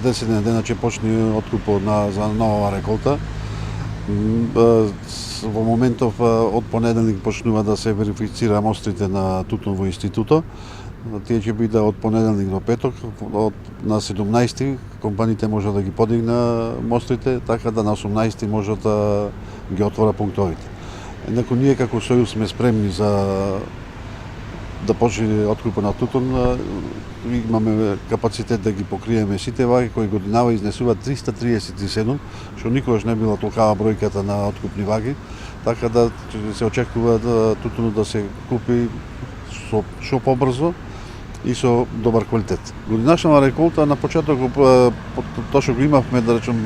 10 дена ќе почне откупот за нова реколта. Во моментов од понеделник почнува да се верифицира мострите на тутун во институтот. Тие ќе биде од понеделник до петок, на 17 компаниите може да ги подигна мострите, така да на 18 може да ги отвора пунктовите. Еднакво ние како сојуз сме спремни за да почне откупот на тутун. Имаме капацитет да ги покриеме сите ваги кои годинава изнесуваат 337, што никогаш не била толкава бројката на откупни ваги, така да се очекува тутунот да се купи што побрзо и со добар квалитет. Годинашната реколта на почетокот тоа што го имавме, да речем,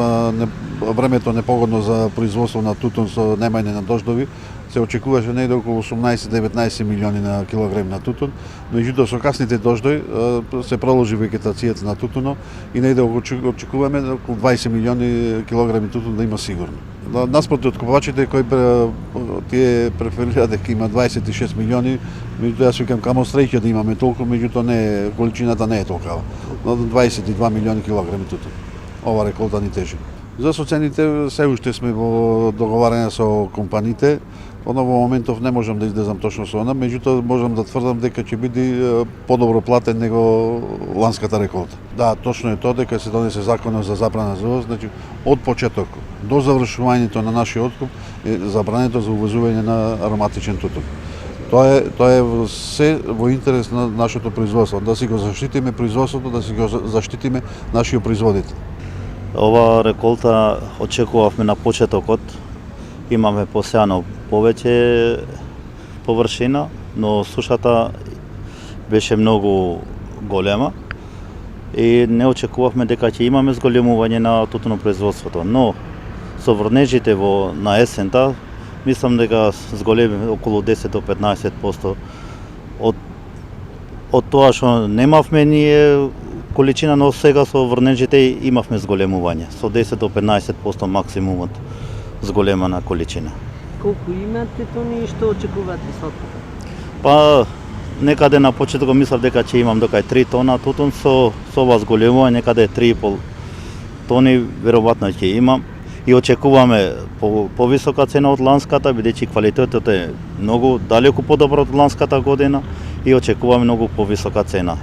времето непогодно за производство на тутун со немање на дождови, се очекуваше негде околу 18-19 милиони на килограм на тутун, меѓутоа со касните дождови се проложи вегетацијата на тутунот и негде очекуваме околу 20 милиони килограми тутун да има сигурно. Наспроти откупувачите кои тие преферираат дека има 26 милиони, меѓутоа јас викам камо среќа да имаме толку, меѓутоа количината не е толкава. 22 милиони килограми тутун. Ова реколта ни тежи. За соцените се уште сме во договарање со компаниите. Во моментов не можам да излезам точно со она, меѓутоа можам да тврдам дека ќе биде подобро платен него ланската реколта. Да, точно е тоа дека се донесе законот за забрана за увоз, значи од почеток до завршувањето на нашиот откуп е забрането за увозување на ароматичен тутун. Тоа е се во интерес на нашето производство, да си го заштитиме производството, да си го заштитиме нашиот производител. Ова реколта очекувавме на почетокот. Имаме посеано повеќе површина, но сушата беше многу голема и не очекувавме дека ќе имаме зголемување на тутунопроизводството. Но со врнежите на есента, мислам дека зголеми околу 10 до 15% од тоа што немавме ние количина, но сега со врнежите имавме зголемување, со 10 до 15% максимумот зголемена количина. Колку имате тони и што очекувате со откупот? Па некаде на почетокот мислев дека ќе имам докај 3 тона тутун, со ова зголемување некаде 3,5 тони веројатно ќе имам и очекуваме повисока цена од ланската, бидејќи квалитетот е многу далеку подобро од ланската година и очекуваме многу повисока цена.